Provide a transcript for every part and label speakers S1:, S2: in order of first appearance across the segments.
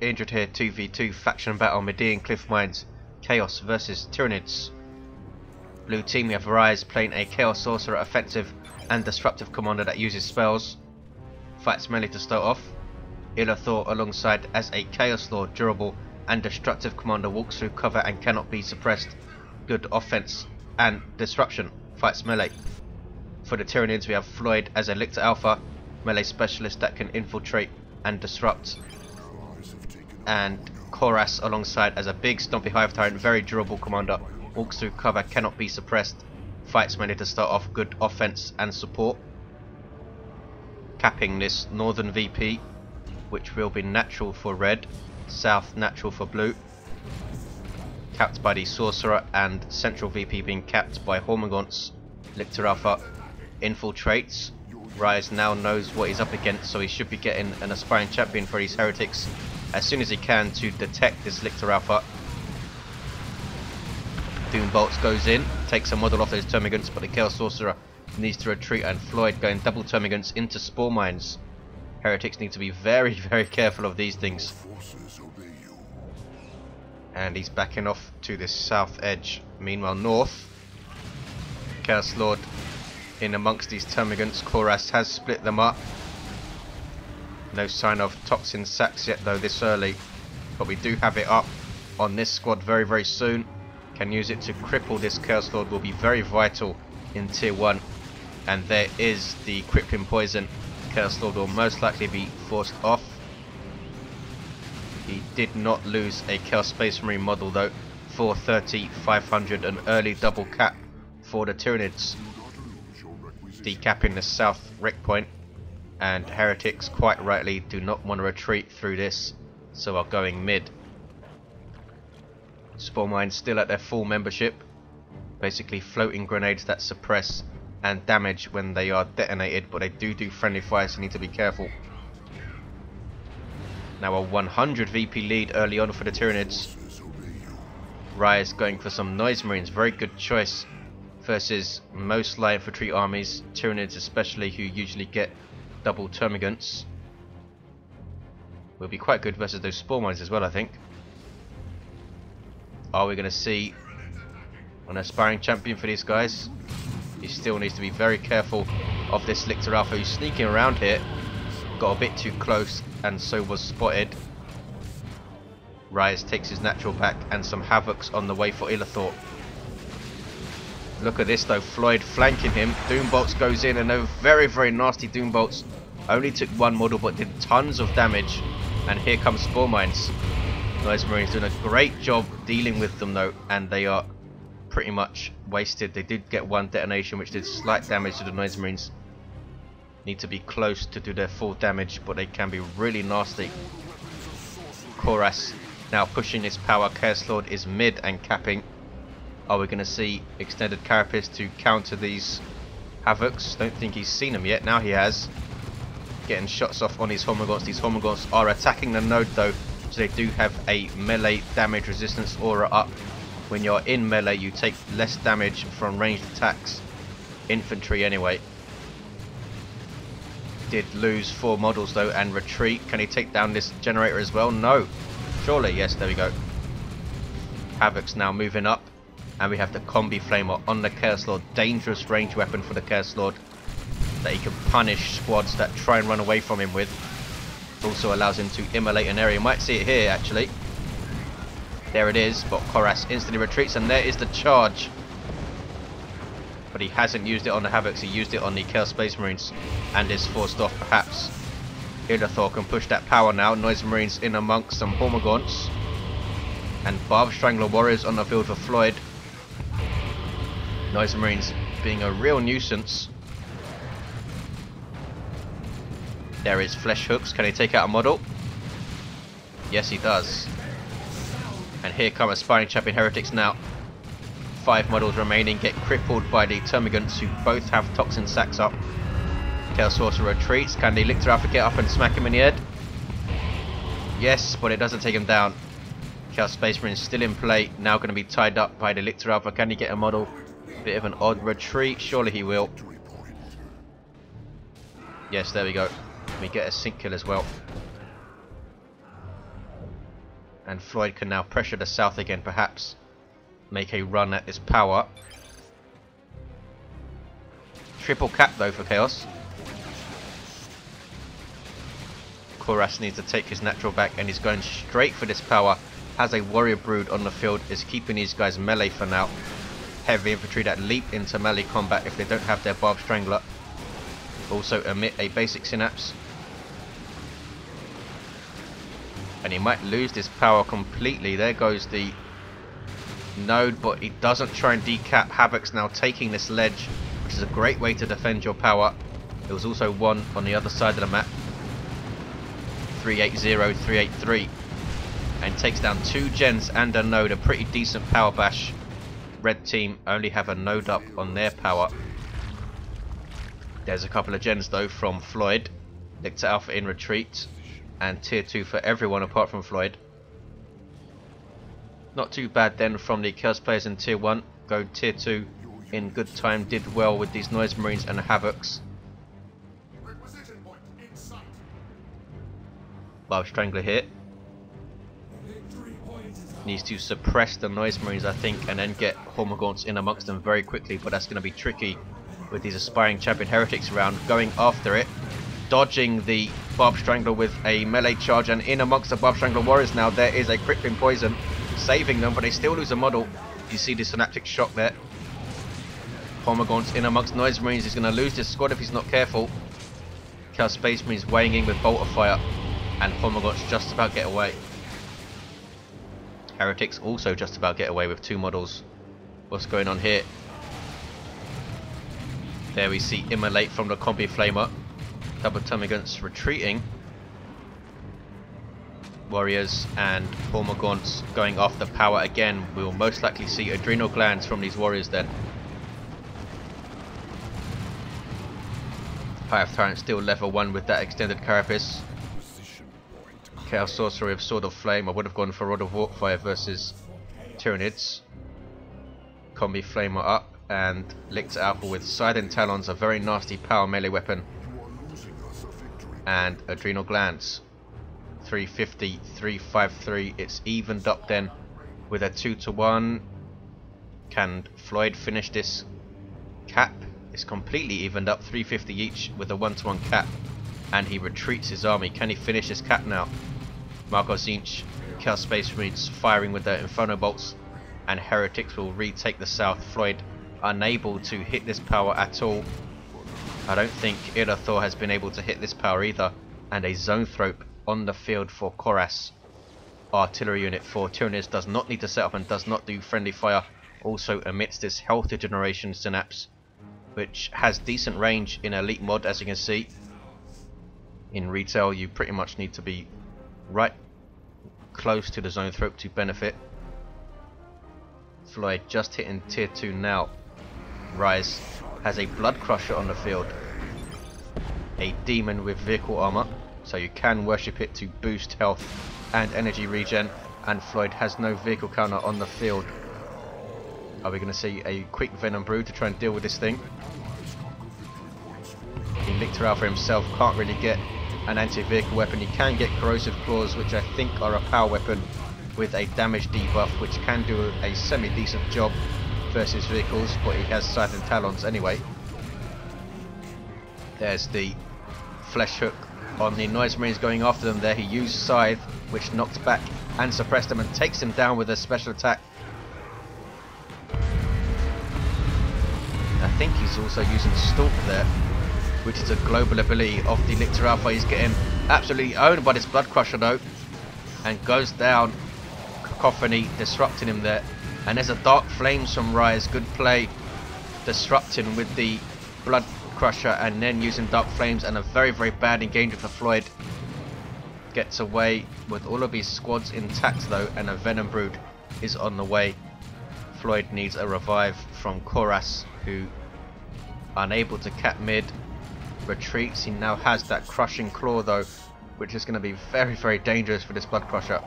S1: injured here. 2v2 faction battle, Medean Cliff Mines, Chaos versus Tyranids. Blue team, we have Rise playing a Chaos Sorcerer, offensive and disruptive commander that uses spells. Fights melee to start off. Illethor alongside as a Chaos Lord, durable and destructive commander, walks through cover and cannot be suppressed. Good offense and disruption. Fights melee. For the Tyranids, we have Floid as a Lictor Alpha, melee specialist that can infiltrate and disrupt. And Koras alongside as a big stompy Hive Tyrant, very durable commander, walks through cover, cannot be suppressed. Fights melee to start off, good offense and support. Capping this northern VP, which will be natural for red, south natural for blue. Capped by the Sorcerer, and central VP being capped by Hormagaunts. Lictor Alpha infiltrates. Rise now knows what he's up against, so he should be getting an aspiring champion for these heretics as soon as he can to detect this Lictor Alpha. Doom Bolts goes in, takes a model off those termagants, but the Chaos Sorcerer needs to retreat, and Floid going double termagants into Spore Mines. Heretics need to be very, very careful of these things. And he's backing off to this south edge. Meanwhile, north, Chaos Lord in amongst these termagants. Koras has split them up. No sign of toxin sacks yet though this early, but we do have it up on this squad very, very soon. Can use it to cripple this Chaos Lord, will be very vital in tier 1. And there is the crippling poison. Chaos Lord will most likely be forced off. He did not lose a Chaos Space Marine model though. 430, 500, an early double cap for the Tyranids. Decapping the south wreck point, and heretics quite rightly do not want to retreat through this, so are going mid. Spore Mines still at their full membership, basically floating grenades that suppress and damage when they are detonated, but they do friendly fire, so you need to be careful. Now a 100 VP lead early on for the Tyranids. Rise going for some Noise Marines, very good choice versus most light infantry armies, Tyranids especially, who usually get double termagants. Will be quite good versus those Spore Mines as well, I think. Are we going to see an aspiring champion for these guys? He still needs to be very careful of this Lictor Alpha, who's sneaking around here. Got a bit too close and so was spotted. Rise takes his natural back, and some Havocs on the way for Illethor. Look at this though, Floid flanking him. Doom Bolts goes in, and they're very, very nasty Doom Bolts. Only took one model but did tons of damage. And here comes Spore Mines. Noise Marines doing a great job dealing with them though, and they are pretty much wasted. They did get one detonation which did slight damage to the Noise Marines. Need to be close to do their full damage, but they can be really nasty. Koras now pushing his power. Chaos Lord is mid and capping. Are we going to see extended carapace to counter these Havocs? Don't think he's seen them yet. Now he has. Getting shots off on his Hormagaunts. These Hormagaunts are attacking the node though, so they do have a melee damage resistance aura up. When you're in melee, you take less damage from ranged attacks. Infantry anyway. Did lose 4 models though and retreat. Can he take down this generator as well? No. Surely, yes, there we go. Havoc's now moving up. And we have the Combi Flamer on the Chaos Lord. Dangerous range weapon for the Chaos Lord that he can punish squads that try and run away from him with. Also allows him to immolate an area. You might see it here actually. There it is, but Koras instantly retreats, and there is the charge. But he hasn't used it on the Havocs, he used it on the Chaos Space Marines and is forced off perhaps. Illethor can push that power now. Noise Marines in amongst some Hormagaunts. And Barb Strangler Warriors on the field for Floid. Noise Marines being a real nuisance. There is Flesh Hooks. Can he take out a model? Yes, he does. And here come aspiring champion heretics now. 5 models remaining, get crippled by the termagants who both have toxin sacks up. Chaos Sorcerer retreats. Can the Lictor Alpha get up and smack him in the head? Yes, but it doesn't take him down. Chaos Space Marine still in play, now going to be tied up by the Lictor Alpha. Can he get a model? Bit of an odd retreat, surely he will. Yes, there we go. We get a sync kill as well. And Floid can now pressure the south again, perhaps make a run at this power. Triple cap though for Chaos. Koras needs to take his natural back, and he's going straight for this power. Has a warrior brood on the field, is keeping these guys melee for now. Heavy infantry that leap into melee combat if they don't have their barbed strangler. Also emit a basic synapse. And he might lose this power completely. There goes the node, but he doesn't try and decap. Havoc's now taking this ledge, which is a great way to defend your power. There was also one on the other side of the map. 380, 383. And takes down 2 gens and a node. A pretty decent power bash. Red team only have a node up on their power. There's a couple of gens though from Floid. Lictor Alpha in retreat. And tier 2 for everyone apart from Floid. Not too bad then from the Chaos players in tier 1. Go tier 2 in good time. Did well with these Noise Marines and Havocs. Barb Strangler here. Needs to suppress the Noise Marines, I think, and then get Hormagaunts in amongst them very quickly, but that's going to be tricky with these aspiring champion heretics around. Going after it, dodging the Barb Strangler with a melee charge, and in amongst the Barb Strangler warriors now there is a crippling poison, saving them, but they still lose a model. You see the synaptic shock there. Hormagaunts in amongst Noise Marines. He's going to lose this squad if he's not careful. Chaos Space Marines weighing in with Bolt of Fire, and Hormagaunts just about get away. Heretics also just about get away with 2 models. What's going on here? There we see Immolate from the Combi Flamer. Double Termagants retreating. Warriors and Hormagaunts going off the power again. We will most likely see adrenal glands from these warriors then. Hive Tyrant still level 1 with that extended carapace. Chaos Sorcerer with Sword of Flame. I would have gone for Rod of Warpfire versus Tyranids. Combi Flamer up, and Lictor Alpha with Sidon Talons, a very nasty power melee weapon. And Adrenal Glands. 350, 353. It's evened up then with a 2-to-1. Can Floid finish this cap? It's completely evened up, 350 each with a 1-to-1 cap. And he retreats his army. Can he finish this cap now? Marco Zinch, Chaos Space Marines firing with their Inferno Bolts, and Heretics will retake the south. Floid unable to hit this power at all. I don't think Illethor has been able to hit this power either. And a Zoanthrope on the field for Koras. Artillery unit for Tyranids does not need to set up and does not do friendly fire. Also emits this health regeneration synapse, which has decent range in elite mod, as you can see. In retail you pretty much need to be right close to the Zoanthrope to benefit. Floyd just hitting tier 2 now. Rise has a Blood Crusher on the field. A demon with vehicle armor, so you can worship it to boost health and energy regen, and Floyd has no vehicle counter on the field. Are we going to see a quick Venom Brew to try and deal with this thing? The Lictor Alpha himself can't really get an anti-vehicle weapon. He can get Corrosive Claws, which I think are a power weapon with a damage debuff, which can do a semi-decent job versus vehicles, but he has Scythe and Talons anyway. There's the Flesh Hook on the Noise Marines going after them there. He used Scythe, which knocks back and suppressed them and takes him down with a special attack. I think he's also using Stalk there, which is a global ability of the Lictor Alpha. He's getting absolutely owned by this Blood Crusher though, and goes down. Cacophony disrupting him there, and there's a Dark Flames from Rise. Good play, disrupting with the Blood Crusher and then using Dark Flames, and a very bad engagement for Floyd. Gets away with all of his squads intact though, and a Venom Brood is on the way. Floyd needs a revive from Koras, who, unable to cap mid, retreats. He now has that Crushing Claw though, which is going to be very dangerous for this Blood Crusher.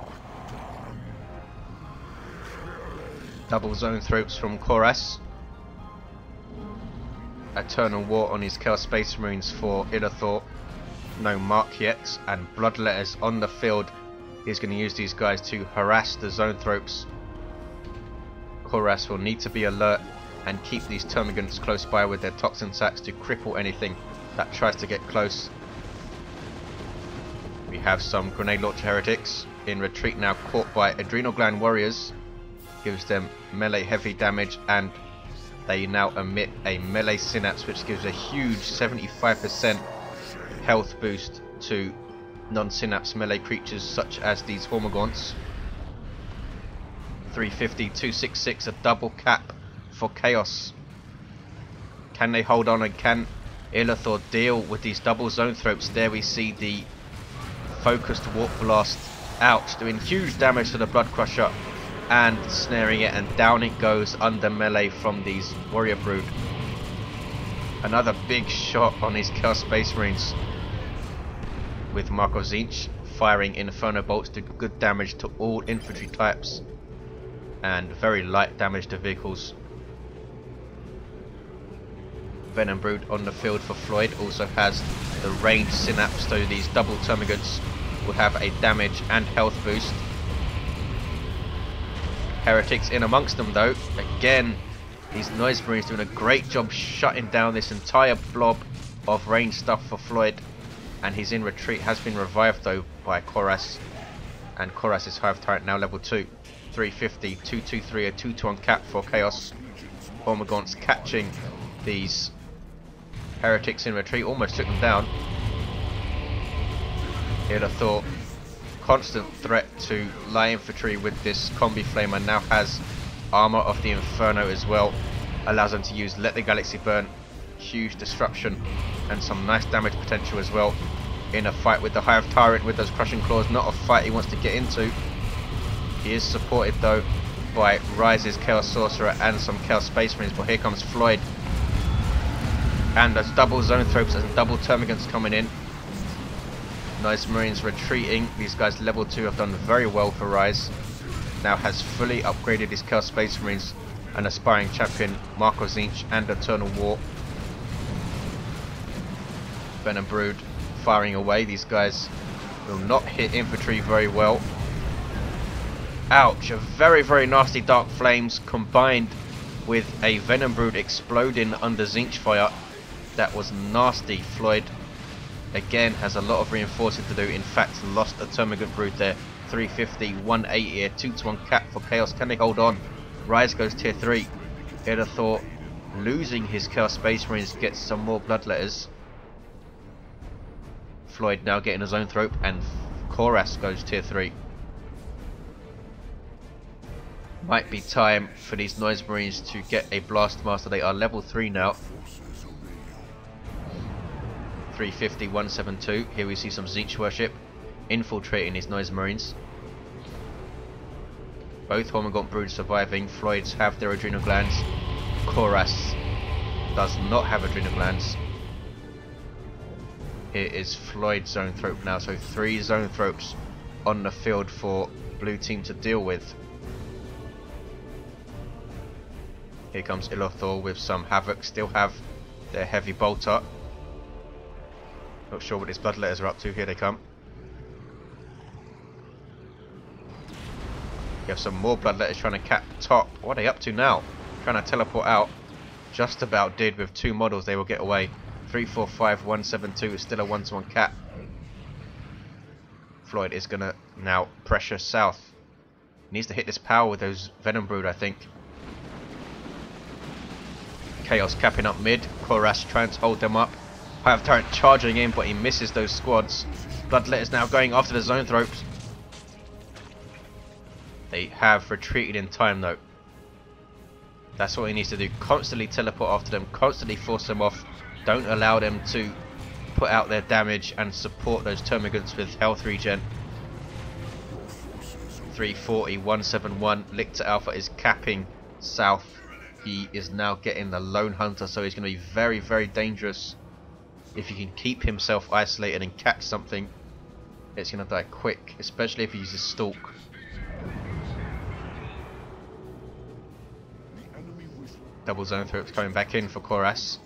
S1: Double Zoanthropes from Koras. Eternal War on his Chaos Space Marines for Illethor. No mark yet, and Bloodletters on the field He's going to use these guys to harass the Zoanthropes. Koras will need to be alert and keep these termagants close by with their toxin sacks to cripple anything that tries to get close. We have some grenade launcher heretics in retreat now, caught by adrenal gland warriors. Gives them melee heavy damage, and they now emit a melee synapse, which gives a huge 75% health boost to non-synapse melee creatures such as these Hormagaunts. 350, 266, a double cap for Chaos. Can they hold on, and can Illethor deal with these double Zoanthropes? There we see the focused warp blast out, doing huge damage to the Blood Crusher and snaring it, and down it goes under melee from these Warrior Brood. Another big shot on his Chaos Space Marines, with Marco Zinch firing Inferno Bolts to good damage to all infantry types and very light damage to vehicles. Venom Brood on the field for Floid also has the ranged synapse, so these double termagants will have a damage and health boost. Heretics in amongst them though. Again, these Noise Marines doing a great job shutting down this entire blob of ranged stuff for Floid. And he's in retreat, has been revived though by Koras. And Koras' Hive Tyrant now level 2. 350, 223, a 2-2 on cap for Chaos. Hormagaunts catching these heretics in retreat, almost took them down. Illethor, constant threat to light infantry with this combi flamer, now has armor of the Inferno as well. Allows them to use Let the Galaxy Burn, huge disruption and some nice damage potential as well in a fight with the Hive Tyrant with those crushing claws. Not a fight he wants to get into. He is supported though by Rise's Chaos Sorcerer and some Chaos Space Marines, but here comes Floid. And there's double Zoanthropes and double Termagants coming in. Nice Marines retreating. These guys level 2 have done very well for Rise. Now has fully upgraded his Chaos Space Marines, an aspiring champion, Marco Zinch and Eternal War. Venom Brood firing away. These guys will not hit infantry very well. Ouch, a very nasty Dark Flames combined with a Venom Brood exploding under Zinch fire. That was nasty. Floid again has a lot of reinforcing to do. In fact, lost a Termagant Brood there. 350, 180, a 2-1 cap for Chaos. Can they hold on? Rise goes tier 3. Illethor losing his Chaos Space Marines gets some more Bloodletters. Floid now getting his own Zoanthrope, and Koras goes tier 3. Might be time for these Noise Marines to get a Blast Master. They are level 3 now. 350, 172. Here we see some Zinch worship infiltrating these Noise Marines. Both Hormagaunt Broods surviving. Floids have their adrenal glands. Koras does not have adrenal glands. Here is Floyd's Zoanthrope now, so 3 Zoanthropes on the field for blue team to deal with. Here comes Illethor with some Havoc, still have their heavy bolter. Not sure what his Bloodletters are up to. Here they come. You have some more Bloodletters trying to cap top. What are they up to now? Trying to teleport out. Just about did with 2 models. They will get away. 345, 172 is still a 1-1 cap. Floyd is going to now pressure south. He needs to hit this power with those Venom Brood, I think. Chaos capping up mid. Koras trying to hold them up. Hive Tyrant charging in, but he misses those squads. Bloodletters now going after the Zoanthropes. They have retreated in time though. That's what he needs to do. Constantly teleport after them. Constantly force them off. Don't allow them to put out their damage, and support those Termagants with health regen. 340, 171. Lictor Alpha is capping south. He is now getting the Lone Hunter, so he's going to be very dangerous. If he can keep himself isolated and catch something, it's going to die quick, especially if he uses Stalk. Double Zoanthropes coming back in for Koras.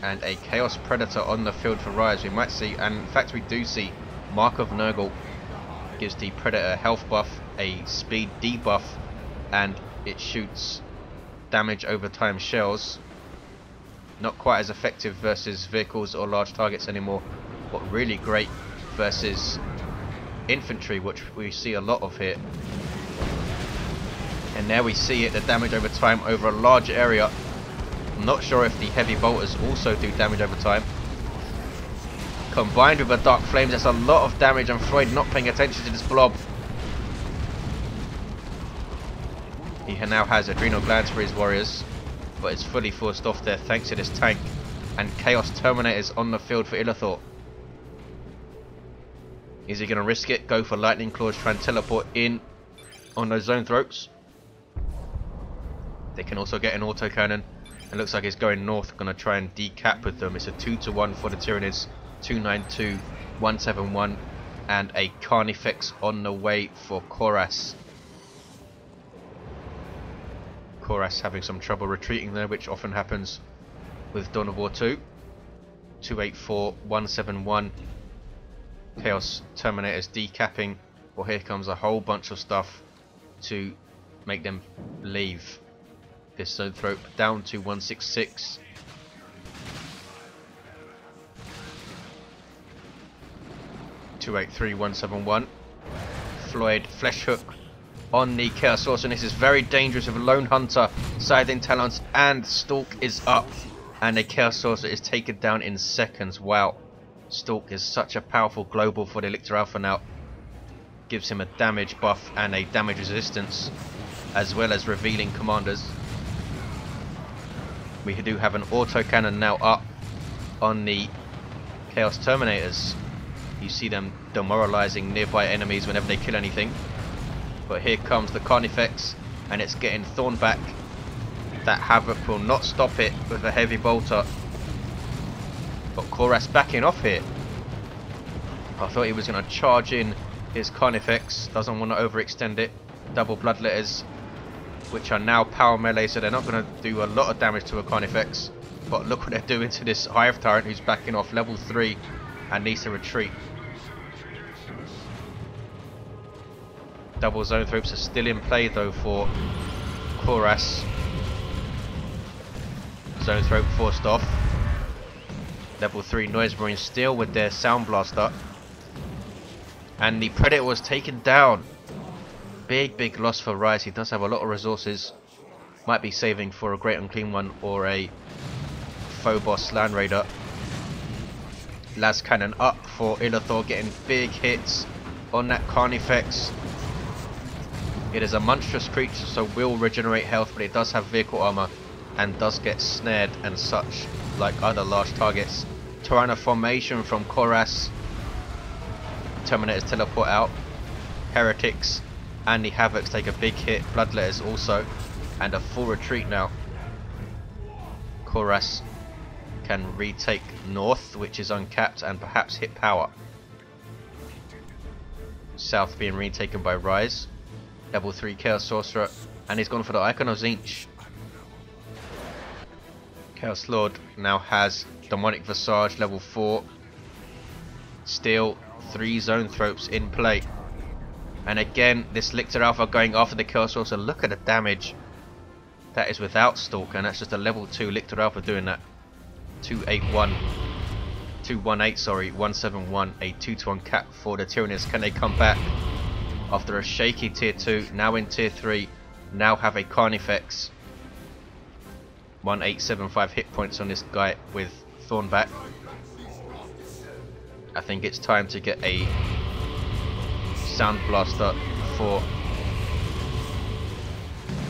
S1: And a Chaos Predator on the field for Rise. We might see, and in fact we do see, Mark of Nurgle gives the Predator health buff, a speed debuff, and it shoots damage over time shells. Not quite as effective versus vehicles or large targets anymore, but really great versus infantry, which we see a lot of here. And there we see it, the damage over time over a large area. I'm not sure if the heavy bolters also do damage over time. Combined with the dark flames, that's a lot of damage, and Floid not paying attention to this blob. He now has adrenal glands for his warriors, but it's fully forced off there thanks to this tank. And Chaos Terminators on the field for Illethor. Is he going to risk it? Go for lightning claws, try and teleport in on those zone throats. They can also get an autocannon. It looks like it's going north, going to try and decap with them. It's a 2-to-1 for the Tyranids. 292, 171, and a Carnifex on the way for Koras. Koras having some trouble retreating there, which often happens with Dawn of War 2. 284, 171. Chaos Terminators decapping. Well, here comes a whole bunch of stuff to make them leave. This zone throat down to 166. .283, 171. Floid flesh hook on the Chaos Sorcerer. This is very dangerous with a Lone Hunter, Scything Talons, and Stalk is up. And the Chaos Sorcerer is taken down in seconds. Wow. Stalk is such a powerful global for the Lictor Alpha now. Gives him a damage buff and a damage resistance, as well as revealing commanders. We do have an autocannon now up on the Chaos Terminators. You see them demoralizing nearby enemies whenever they kill anything. But here comes the Carnifex, and it's getting thorn back. That Havoc will not stop it with a heavy bolter. But Koras backing off here. I thought he was going to charge in his Carnifex. Doesn't want to overextend it. Double Bloodletters, which are now power melee, so they're not going to do a lot of damage to a Carnifex. But look what they're doing to this Hive Tyrant, who's backing off level 3 and needs to retreat. Double zone throats are still in play though for Koras. Zone throat forced off. Level 3 Noise Marines still with their Sound Blaster. And the Predator was taken down. Big loss for Rise. He does have a lot of resources. Might be saving for a Great Unclean One or a Phobos Land Raider. Las Cannon up for Illethor, getting big hits on that Carnifex. It is a monstrous creature, so will regenerate health, but it does have vehicle armor and does get snared and such, like other large targets. Tyranna formation from Koras. Terminators teleport out. Heretics and the Havocs take a big hit. Bloodletters also, and a full retreat now. Koras can retake north, which is uncapped, and perhaps hit power. South being retaken by Rise. Level 3 Chaos Sorcerer, and he's gone for the Icon of Tzeentch. Chaos Lord now has Demonic Visage level 4. Still 3 Zone Thropes in play. And again, this Lictor Alpha going after the Chaos Sorcerer. Look at the damage. That is without Stalk, and that's just a level 2 Lictor Alpha doing that. 218, sorry, 171, a 2-to-1 cap for the Tyranids. Can they come back after a shaky tier 2, now in tier 3, now have a Carnifex. 1875 hit points on this guy with Thornback. I think it's time to get a Sound Blaster for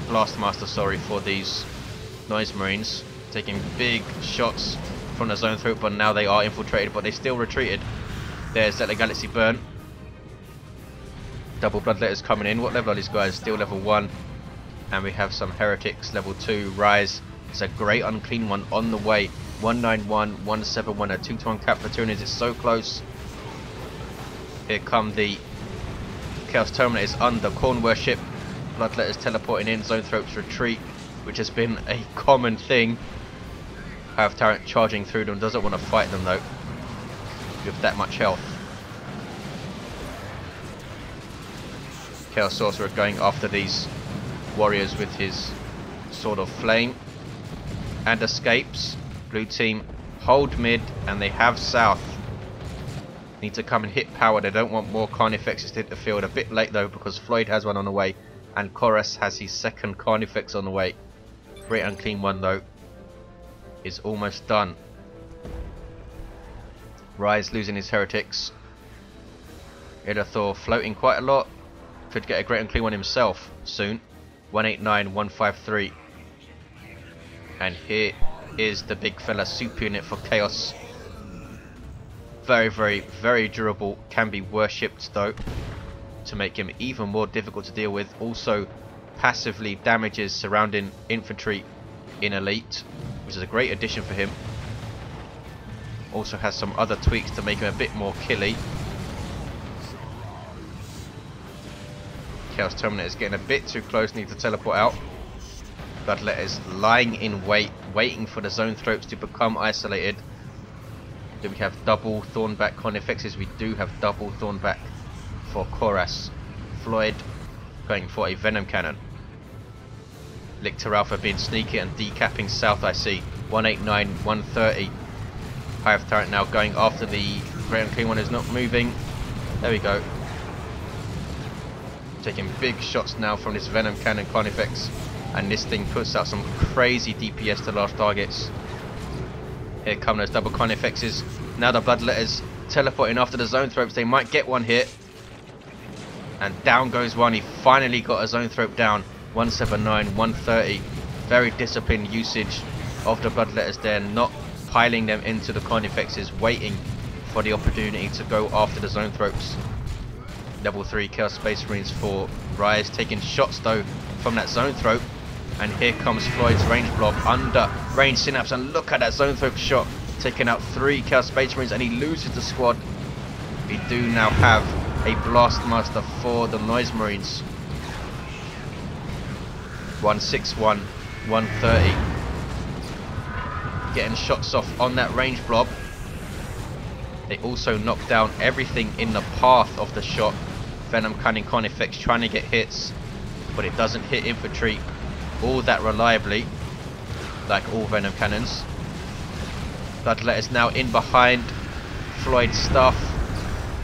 S1: Blastmaster, sorry, for these Noise Marines. Taking big shots from the zone throat, but now they are infiltrated, but they still retreated. There's that Galaxy Burn. Double Bloodletters coming in. What level are these guys? Still level 1. And we have some Heretics level 2. Rise. It's a Great Unclean One on the way. 191, 171, a 2-to-1 cap for Tyranids. It's so close. Here come the Chaos Terminators under Corn Worship. Bloodletters teleporting in. Zone Throats retreat, which has been a common thing. Have Tyrant charging through them. Doesn't want to fight them though with that much health. Chaos Sorcerer going after these warriors with his Sword of Flame. And escapes. Blue team hold mid and they have south. Need to come and hit power. They don't want more Carnifexes to hit the field. A bit late though because Floid has one on the way. And Koras has his second Carnifex on the way. Great Unclean One though is almost done. Rise losing his Heretics. Illethor floating quite a lot. Could get a Great Unclean One himself soon. 189, 153. And here is the big fella super unit for Chaos. Very, very, very durable. Can be worshipped though to make him even more difficult to deal with. Also passively damages surrounding infantry in Elite, which is a great addition for him. Also has some other tweaks to make him a bit more killy. Chaos Terminator is getting a bit too close, need to teleport out. Bloodlet is lying in wait, waiting for the Zone Thropes to become isolated. Do we have double Thornback Carnifexes? We do have double Thornback for Koras. Floid going for a Venom Cannon. Lictor Alpha being sneaky and decapping south, I see. 189, 130. Hive Tyrant now going after the Great Unclean One, is not moving. There we go. Taking big shots now from this Venom Cannon Carnifex. And this thing puts out some crazy DPS to large targets. Here come those double Carnifexes. Now the Bloodletters teleporting after the Zone Thropes. They might get one here. And down goes one. He finally got a Zone Thrope down. 179, 130. Very disciplined usage of the Bloodletters there. Not piling them into the Carnifexes. Waiting for the opportunity to go after the Zone Thropes. Level 3 Chaos Space Marines for Rise. Taking shots though from that Zone Thrope. And here comes Floyd's range blob under range Synapse, and look at that Zone Thrope shot, taking out 3 Chaos Space Marines, and he loses the squad. We do now have a Blastmaster for the Noise Marines. 161, 130. Getting shots off on that range blob. They also knock down everything in the path of the shot. Venom Cunning Carnifex trying to get hits, but it doesn't hit infantry all that reliably, like all Venom Cannons. Bloodletters now in behind Floyd's stuff,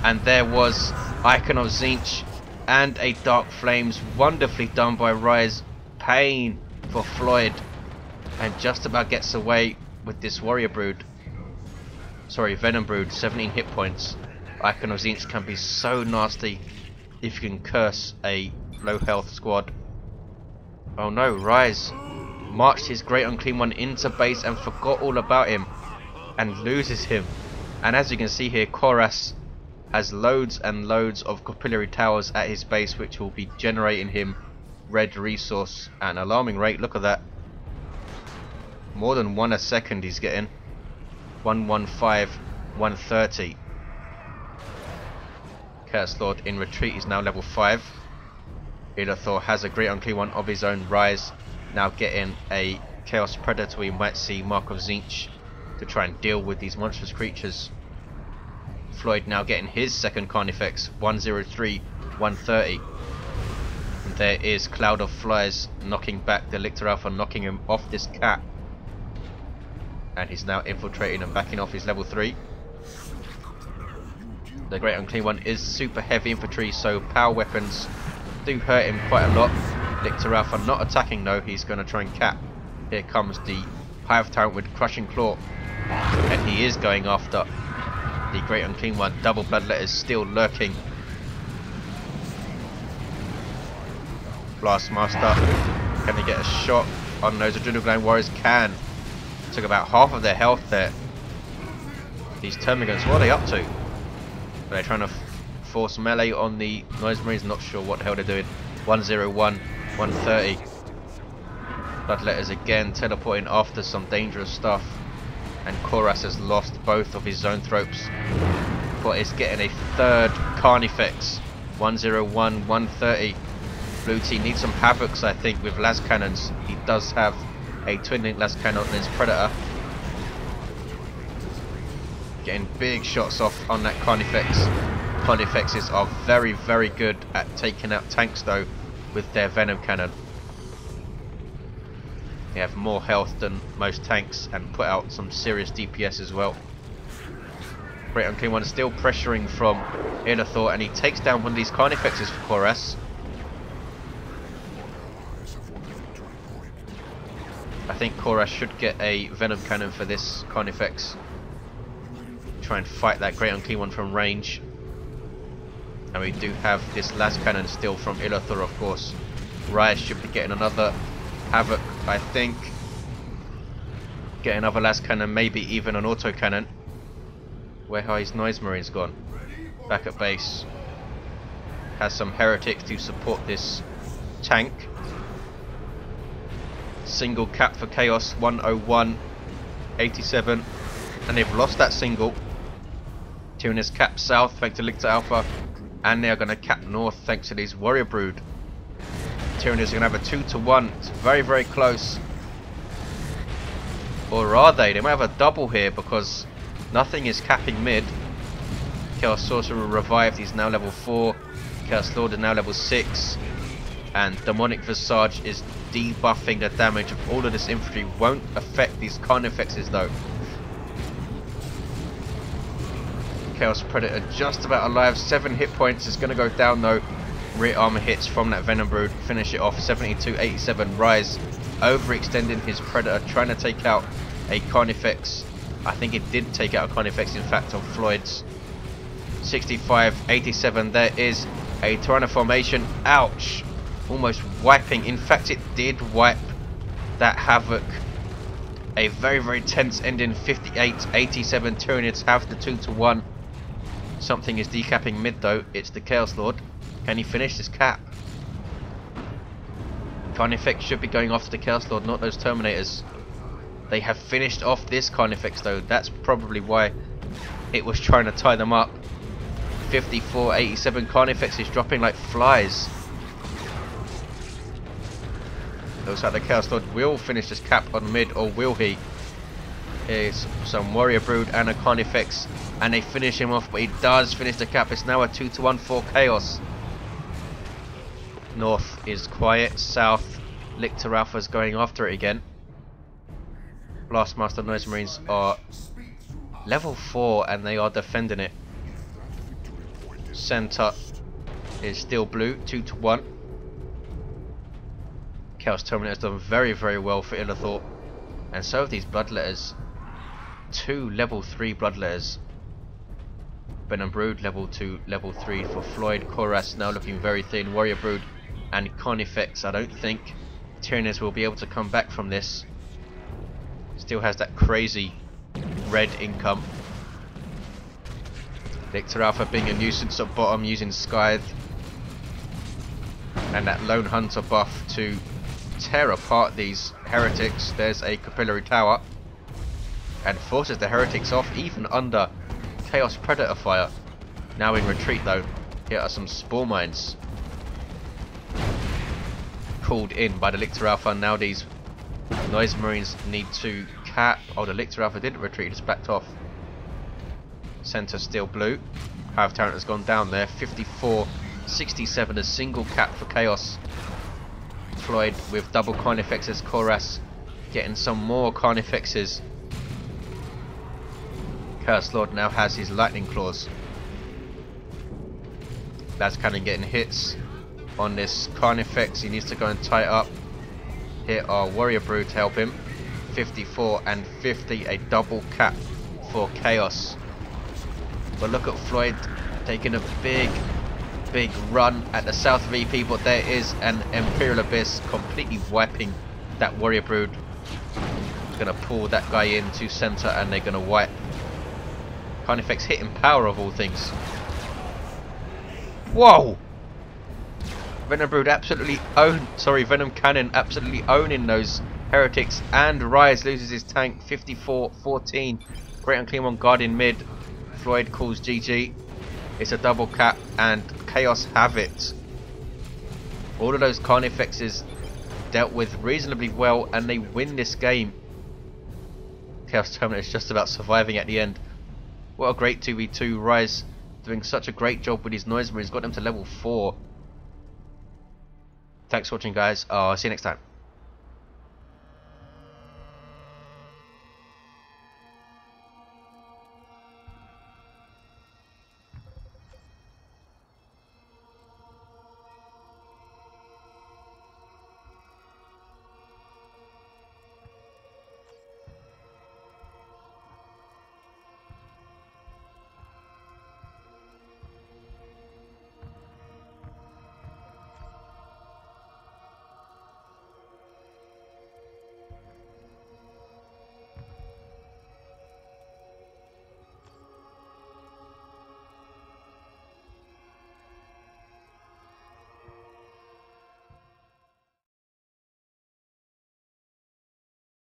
S1: and there was Icon of Tzeentch and a Dark Flames, wonderfully done by Rise. Pain for Floyd, and just about gets away with this Warrior Brood. Sorry, Venom Brood, 17 hit points. Icon of Tzeentch can be so nasty if you can curse a low health squad. Oh no, Rise marched his Great Unclean One into base and forgot all about him and loses him. And as you can see here, Koras has loads and loads of capillary towers at his base, which will be generating him red resource at an alarming rate. Look at that. More than 1 a second he's getting. 115, 130. Chaos Lord in retreat is now level 5. Illethor has a Great Unclean One of his own. Rise now getting a Chaos Predator. We might see Mark of Tzeentch to try and deal with these monstrous creatures. Floyd now getting his second Carnifex. 103, 130. And there is Cloud of Flies knocking back the Lictor Alpha, knocking him off this cat. And he's now infiltrating and backing off his level 3. The Great Unclean One is super heavy infantry, so power weapons do hurt him quite a lot. Lictor Alpha not attacking though, he's going to try and cap. Here comes the Hive Tyrant with Crushing Claw, and he is going after the Great Unclean One. Double Bloodletters still lurking. Blastmaster, can they get a shot on those Adrenal Gland Warriors? Can. Took about half of their health there. These Termagants, what are they up to? Are they trying to force melee on the Noise Marines? Not sure what the hell they're doing. 101, 130. Bloodletters again teleporting after some dangerous stuff. And Koras has lost both of his Zone Thropes, but is getting a third Carnifex. 101, 130. Blue team needs some Havocs, I think, with las cannons. He does have a twin link las cannon on his Predator. Getting big shots off on that Carnifex. Carnifexes are very, very good at taking out tanks though with their Venom Cannon. They have more health than most tanks and put out some serious DPS as well. Great Unclean One still pressuring from Illethor, and he takes down one of these Carnifexes for Koras. I think Koras should get a Venom Cannon for this Carnifex. Try and fight that Great Unclean One from range. And we do have this last cannon still from Illethor, of course. Rise should be getting another Havoc, I think. Get another last cannon, maybe even an auto cannon. Where are his Noise Marines gone? Back at base. Has some heretics to support this tank. Single cap for Chaos, 101, 87. And they've lost that single. Tyranids cap south thanks to Lictor Alpha. And they are going to cap north thanks to these Warrior Brood. Tyranids are going to have a 2-to-1. It's very, very close. Or are they? They might have a double here because nothing is capping mid. Chaos Sorcerer revived. He's now level 4. Chaos Lord is now level 6. And Demonic Visage is debuffing the damage of all of this infantry. Won't affect these Carnifexes though. Chaos Predator just about alive, 7 hit points, is going to go down though. Rear armor hits from that Venom Brood, finish it off, 72, 87, Rise, overextending his Predator, trying to take out a Carnifex. I think it did take out a Carnifex in fact on Floyd's. 65, 87, there is a Tyranids formation, ouch, almost wiping, in fact it did wipe that Havoc. A very, very tense ending, 58, 87, Tyranids have the 2-to-1. Something is decapping mid though, it's the Chaos Lord. Can he finish this cap? Carnifex should be going after the Chaos Lord, not those Terminators. They have finished off this Carnifex though, that's probably why it was trying to tie them up. 54, 87, Carnifex is dropping like flies. Looks like the Chaos Lord will finish this cap on mid, or will he? Here's some Warrior Brood and a Carnifex, and they finish him off, but he does finish the cap. It's now a 2-to-1 for Chaos. North is quiet, south, Lictor Alpha's going after it again. Blastmaster Noise Marines are level 4 and they are defending it. Center is still blue, 2-to-1. Chaos Terminator has done very, very well for Illethor, and so have these Bloodletters. 2 level 3 Bloodletters. Venom Brood level 2, level 3 for Floid. Koras now looking very thin. Warrior Brood and Carnifex. I don't think Tyranids will be able to come back from this. Still has that crazy red income. Lictor Alpha being a nuisance at bottom using Scythe. And that Lone Hunter buff to tear apart these heretics. There's a Capillary Tower. And forces the heretics off even under Chaos Predator fire. Now in retreat though. Here are some Spore Mines called in by the Lictor Alpha. Now these Noise Marines need to cap. Oh, the Lictor Alpha didn't retreat, it's backed off. Center still blue. Hive Tyrant has gone down there. 54, 67, a single cap for Chaos. Floyd with double Carnifexes. Koras getting some more Carnifexes. Chaos Lord now has his Lightning Claws. That's kind of getting hits on this Carnifex. He needs to go and tie it up. Here are Warrior Brood to help him. 54 and 50, a double cap for Chaos. But look at Floyd taking a big run at the south VP, but there is an Imperial Abyss completely wiping that Warrior Brood. Gonna pull that guy into center and they're gonna wipe. Carnifex hitting power of all things. Whoa! Venom Brood absolutely Venom Cannon absolutely owning those heretics, and Rise loses his tank. 54-14. Great Unclean One guarding mid. Floyd calls GG. It's a double cap and Chaos have it. All of those Carnifexes dealt with reasonably well and they win this game. Chaos Terminator is just about surviving at the end. What a great 2v2. Rise doing such a great job with his Noise Marines. Got them to level 4. Thanks for watching, guys. I'll see you next time.